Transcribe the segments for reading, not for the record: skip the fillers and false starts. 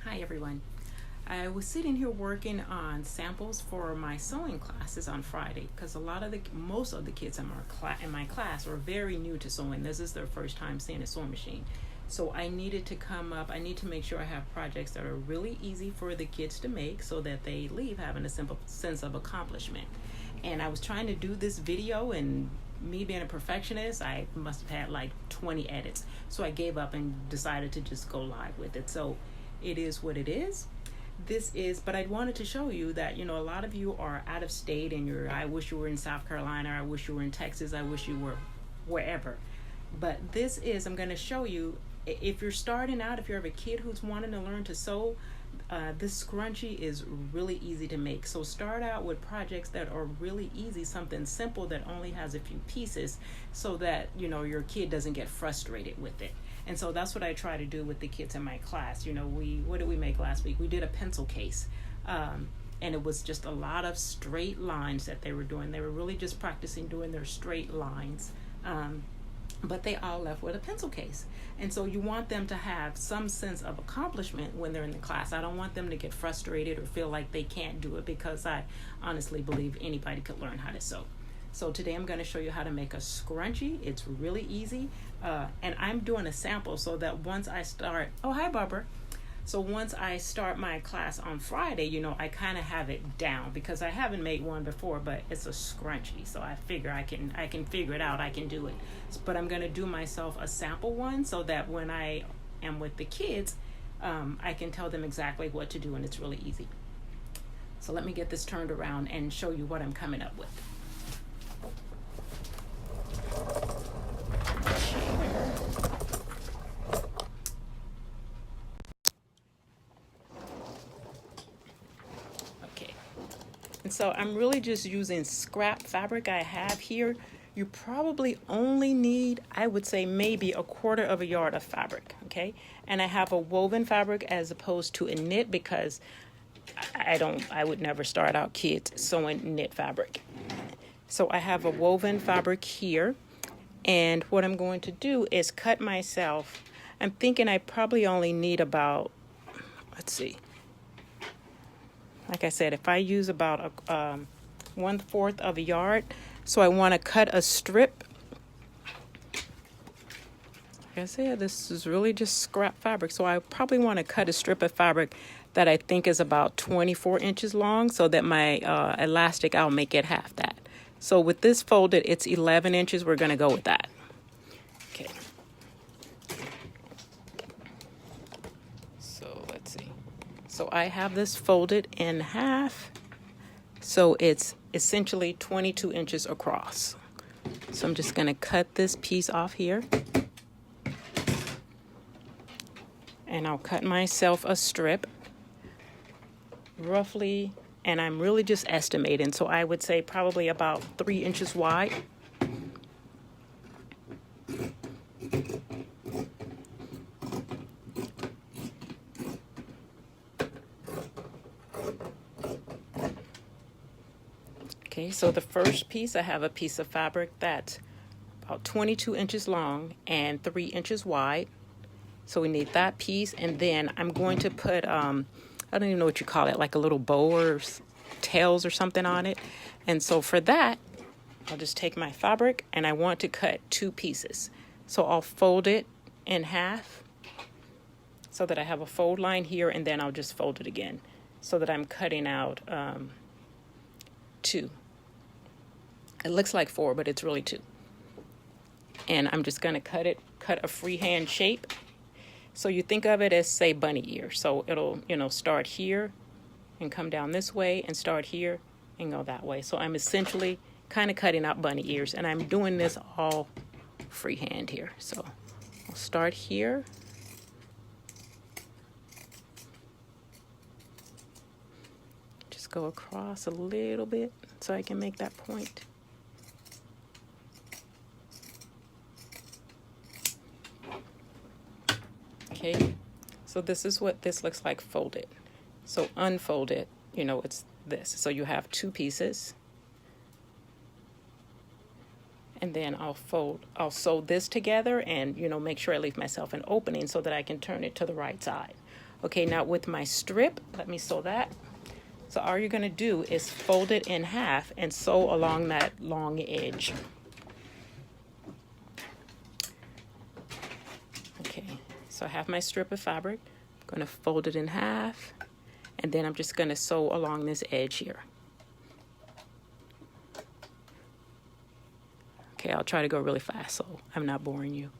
Hi everyone. I was sitting here working on samples for my sewing classes on Friday because most of the kids in my class are very new to sewing. This is their first time seeing a sewing machine. So I need to make sure I have projects that are really easy for the kids to make so that they leave having a simple sense of accomplishment. And I was trying to do this video, and me being a perfectionist, I must have had like 20 edits. So I gave up and decided to just go live with it. So it is what it is. But I wanted to show you that, a lot of you are out of state and I wish you were in South Carolina, I wish you were in Texas, I wish you were wherever. But I'm going to show you, if you're starting out, if you have a kid who's wanting to learn to sew, this scrunchie is really easy to make. So start out with projects that are really easy, something simple that only has a few pieces so that, your kid doesn't get frustrated with it. And so that's what I try to do with the kids in my class. What did we make last week? We did a pencil case. And it was just a lot of straight lines that they were doing. They were really just practicing doing their straight lines. But they all left with a pencil case. And so you want them to have some sense of accomplishment when they're in the class. I don't want them to get frustrated or feel like they can't do it, because I honestly believe anybody could learn how to sew. So today I'm going to show you how to make a scrunchie. It's really easy. And I'm doing a sample so that once I start, oh, hi, Barbara. So once I start my class on Friday, I kind of have it down, because I haven't made one before, but it's a scrunchie. So I figure I can figure it out. I can do it. But I'm going to do myself a sample one so that when I am with the kids, I can tell them exactly what to do, and it's really easy. So let me get this turned around and show you what I'm coming up with. And so I'm really just using scrap fabric I have here. You probably only need, I would say, maybe 1/4 of a yard of fabric, okay? And I have a woven fabric as opposed to a knit, because I would never start out kids sewing knit fabric. So I have a woven fabric here, and what I'm going to do is cut myself. I'm thinking I probably only need about, let's see. Like I said, if I use about 1/4 of a yard, so I want to cut a strip. Like I said, this is really just scrap fabric, so I probably want to cut a strip of fabric that I think is about 24 inches long, so that my elastic, I'll make it half that. So with this folded, it's 11 inches. We're going to go with that. Okay. So let's see. So I have this folded in half, so it's essentially 22 inches across. So I'm just going to cut this piece off here, and I'll cut myself a strip roughly, and I'm really just estimating, so I would say probably about 3 inches wide. Okay, so the first piece, I have a piece of fabric that's about 22 inches long and 3 inches wide. So we need that piece, and then I'm going to put, I don't even know what you call it, like a little bow or tails or something on it. And so for that, I'll just take my fabric, and I want to cut 2 pieces. So I'll fold it in half so that I have a fold line here, and then I'll just fold it again so that I'm cutting out 2. It looks like 4, but it's really 2. And I'm just going to cut a freehand shape. So you think of it as, say, bunny ear. So it'll, start here and come down this way, and start here and go that way. So I'm essentially kind of cutting out bunny ears, and I'm doing this all freehand here. So I'll start here. Just go across a little bit so I can make that point. Okay, so this is what this looks like folded. So unfold it, it's this. So you have 2 pieces. And then I'll sew this together and, make sure I leave myself an opening so that I can turn it to the right side. Okay, now with my strip, let me sew that. So all you're gonna do is fold it in half and sew along that long edge. Okay, so I have my strip of fabric. I'm gonna fold it in half, and then I'm just gonna sew along this edge here. Okay, I'll try to go really fast so I'm not boring you.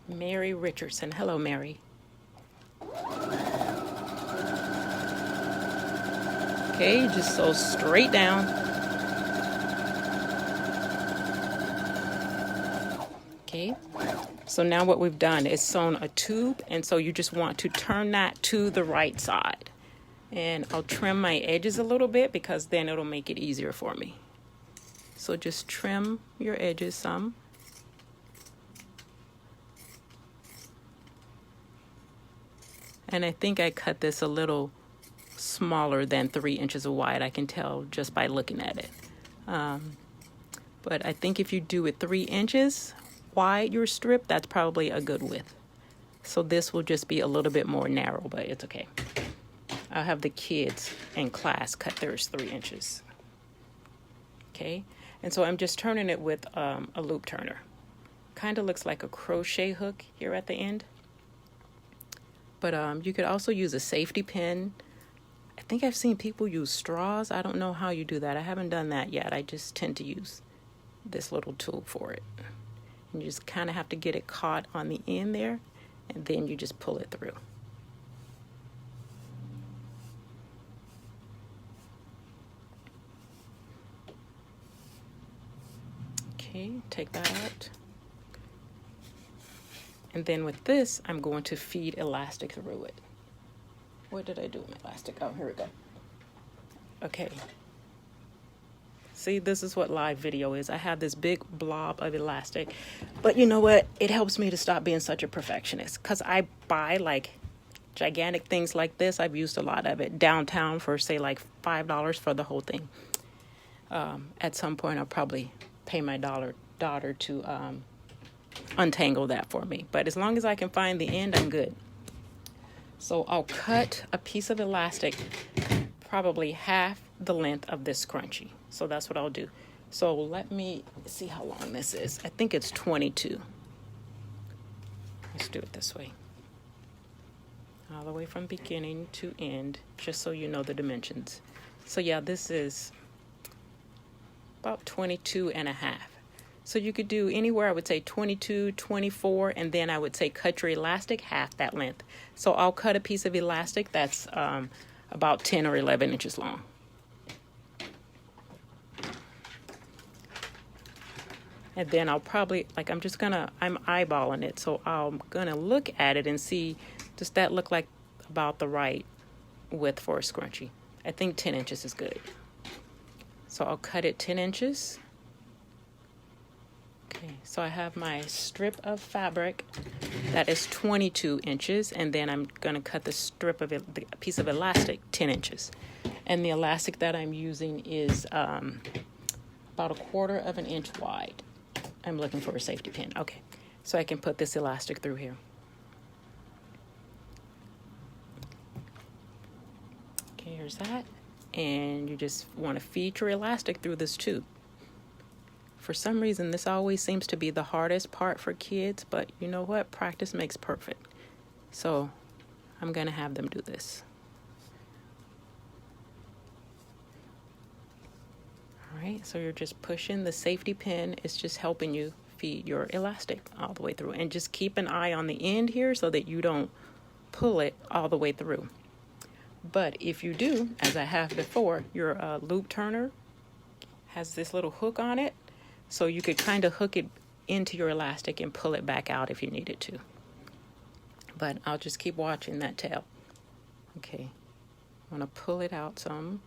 Mary Richardson. Hello, Mary. Okay, you just sew straight down. Okay, so now what we've done is sewn a tube, and so you just want to turn that to the right side. And I'll trim my edges a little bit because then it'll make it easier for me. So just trim your edges some. And I think I cut this a little smaller than 3 inches wide. I can tell just by looking at it. But I think if you do it 3 inches wide, your strip, that's probably a good width. So this will just be a little bit more narrow, but it's okay. I'll have the kids in class cut theirs 3 inches. Okay, and so I'm just turning it with a loop turner. Kind of looks like a crochet hook here at the end. But you could also use a safety pin. I think I've seen people use straws. I don't know how you do that. I haven't done that yet. I just tend to use this little tool for it. And you just kind of have to get it caught on the end there, and then you just pull it through. Okay, take that out. And then with this, I'm going to feed elastic through it. What did I do with my elastic? Oh, here we go. Okay. See, this is what live video is. I have this big blob of elastic. But you know what? It helps me to stop being such a perfectionist. Because I buy like gigantic things like this. I've used a lot of it downtown for, say, like $5 for the whole thing. At some point, I'll probably pay my daughter to untangle that for me, but as long as I can find the end, I'm good. So I'll cut a piece of elastic probably half the length of this scrunchie. So that's what I'll do. So let me see how long this is. I think it's 22. Let's do it this way, all the way from beginning to end, just so you know the dimensions. So yeah, this is about 22 and a half. So you could do anywhere, I would say 22, 24, and then I would say cut your elastic half that length. So I'll cut a piece of elastic that's about 10 or 11 inches long. And then I'll probably, like I'm eyeballing it. So I'm gonna look at it and see, does that look like about the right width for a scrunchie? I think 10 inches is good. So I'll cut it 10 inches. Okay, so I have my strip of fabric that is 22 inches, and then I'm going to cut the strip of it, the piece of elastic 10 inches. And the elastic that I'm using is about 1/4 of an inch wide. I'm looking for a safety pin. Okay, so I can put this elastic through here. Okay, here's that. And you just want to feed your elastic through this tube. For some reason, this always seems to be the hardest part for kids, but you know what? Practice makes perfect. So I'm going to have them do this. All right, so you're just pushing. The safety pin is just helping you feed your elastic all the way through. And just keep an eye on the end here so that you don't pull it all the way through. But if you do, as I have before, your loop turner has this little hook on it. So you could kind of hook it into your elastic and pull it back out if you needed to. But I'll just keep watching that tail. Okay, I want to pull it out some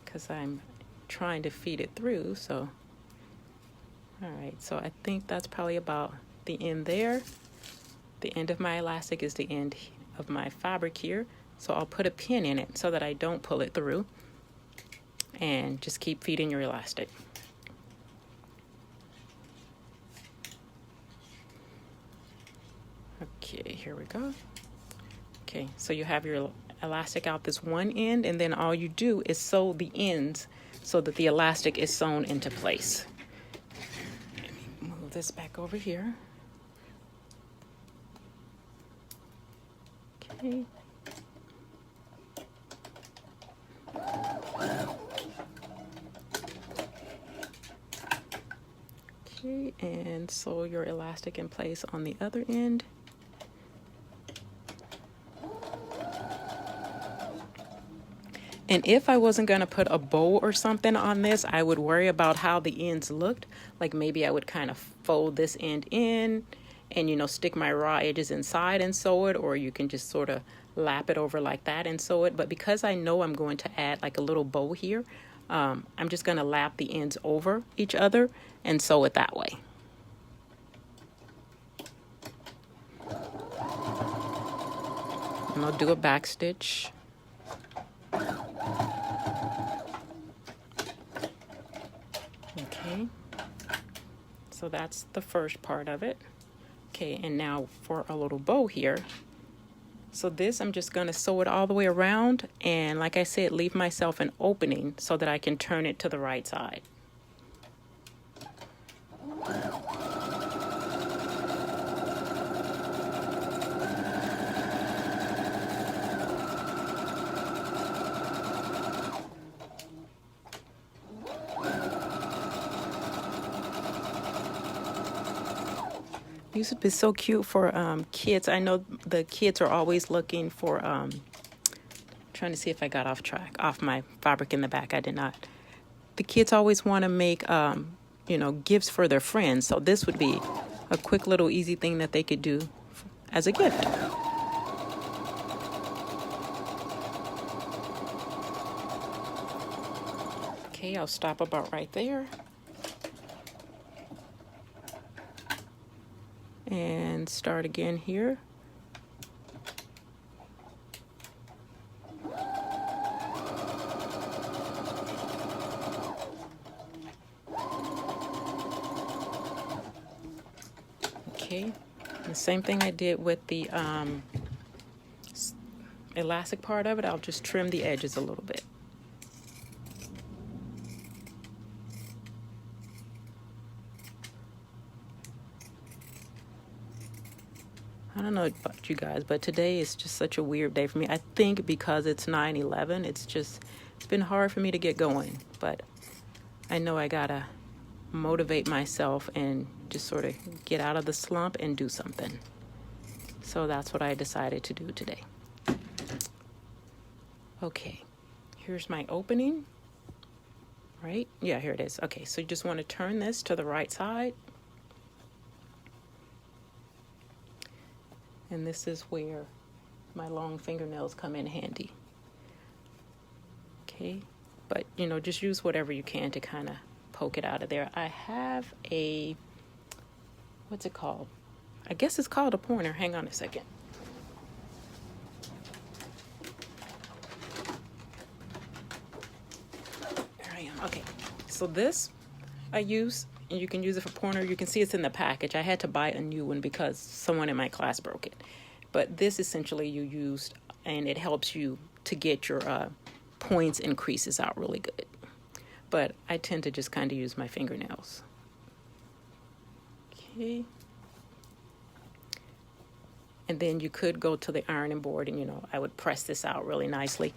because I'm trying to feed it through. So, all right, so I think that's probably about the end there. The end of my elastic is the end of my fabric here. So I'll put a pin in it so that I don't pull it through. And just keep feeding your elastic. Okay, here we go. Okay, so you have your elastic out this one end, and then all you do is sew the ends so that the elastic is sewn into place. Let me move this back over here. Okay. Okay, and sew your elastic in place on the other end. And if I wasn't going to put a bow or something on this, I would worry about how the ends looked. Like maybe I would kind of fold this end in and, you know, stick my raw edges inside and sew it, or you can just sort of lap it over like that and sew it. But because I know I'm going to add like a little bow here, I'm just going to lap the ends over each other and sew it that way. And I'll do a back stitch. Okay, so that's the first part of it. Okay, and now for a little bow here. So this, I'm just going to sew it all the way around, and like I said, leave myself an opening so that I can turn it to the right side. These would be so cute for kids. I know the kids are always looking for, trying to see if I got off my fabric in the back. I did not. The kids always want to make, you know, gifts for their friends. So this would be a quick little easy thing that they could do as a gift. Okay, I'll stop about right there. And start again here. Okay, the same thing I did with the elastic part of it. I'll just trim the edges a little bit. I don't know about you guys, but today is just such a weird day for me. I think because it's 9/11, it's been hard for me to get going. But I know I gotta motivate myself and just sort of get out of the slump and do something. So that's what I decided to do today. Okay, here's my opening. Right? Yeah, here it is. Okay, so you just want to turn this to the right side. And this is where my long fingernails come in handy. Okay, but you know, just use whatever you can to kind of poke it out of there. I have a, what's it called? I guess it's called a pointer. Hang on a second. There I am. Okay, so this I use, and you can use it for pointer. You can see it's in the package. I had to buy a new one because someone in my class broke it. But this essentially you used, and it helps you to get your points and creases out really good. But I tend to just kind of use my fingernails. Okay. And then you could go to the ironing board and, you know, I would press this out really nicely.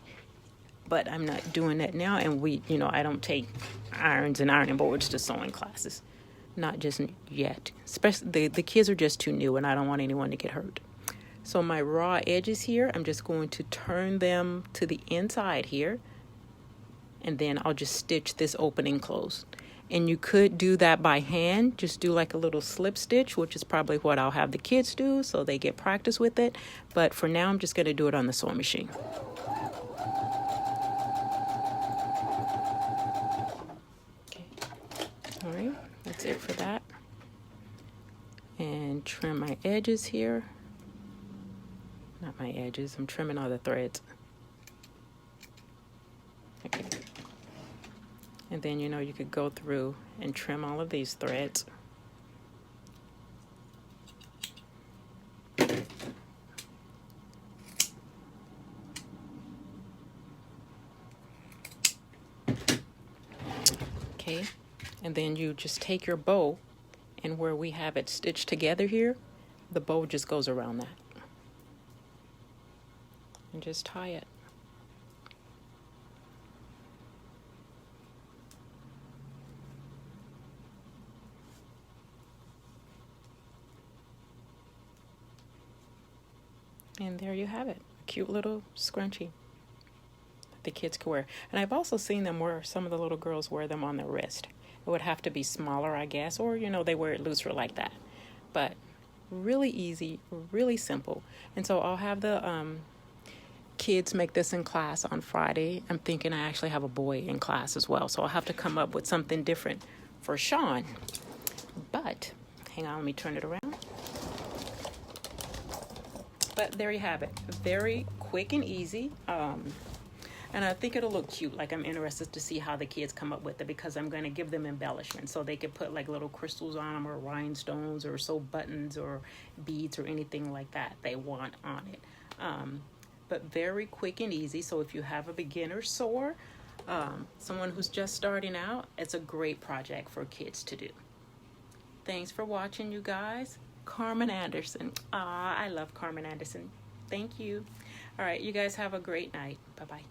But I'm not doing that now, and I don't take irons and ironing boards to sewing classes. Not just yet. Especially the kids are just too new, and I don't want anyone to get hurt. So my raw edges here, I'm just going to turn them to the inside here, and then I'll just stitch this opening closed. And you could do that by hand, just do like a little slip stitch, which is probably what I'll have the kids do so they get practice with it. But for now, I'm just going to do it on the sewing machine. Okay. All right, that's it for that. and trim my edges here. Not my edges, I'm trimming all the threads. Okay. And then, you know, you could go through and trim all of these threads. Okay, and then you just take your bow, and where we have it stitched together here, the bow just goes around that. And just tie it. And there you have it, a cute little scrunchie the kids can wear. And I've also seen them wear, some of the little girls wear them on their wrist. It would have to be smaller, I guess, or, you know, they wear it looser like that. But really easy, really simple. And so I'll have the kids make this in class on Friday. I'm thinking I actually have a boy in class as well, so I'll have to come up with something different for Sean. But hang on, let me turn it around. But there you have it, very quick and easy. And I think it'll look cute. Like, I'm interested to see how the kids come up with it, because I'm going to give them embellishments so they could put like little crystals on them, or rhinestones, or sew buttons or beads or anything like that they want on it. But very quick and easy. So if you have a beginner sewer, someone who's just starting out, it's a great project for kids to do. Thanks for watching, you guys. Carmen Anderson. I love Carmen Anderson. Thank you. All right, you guys have a great night. Bye-bye.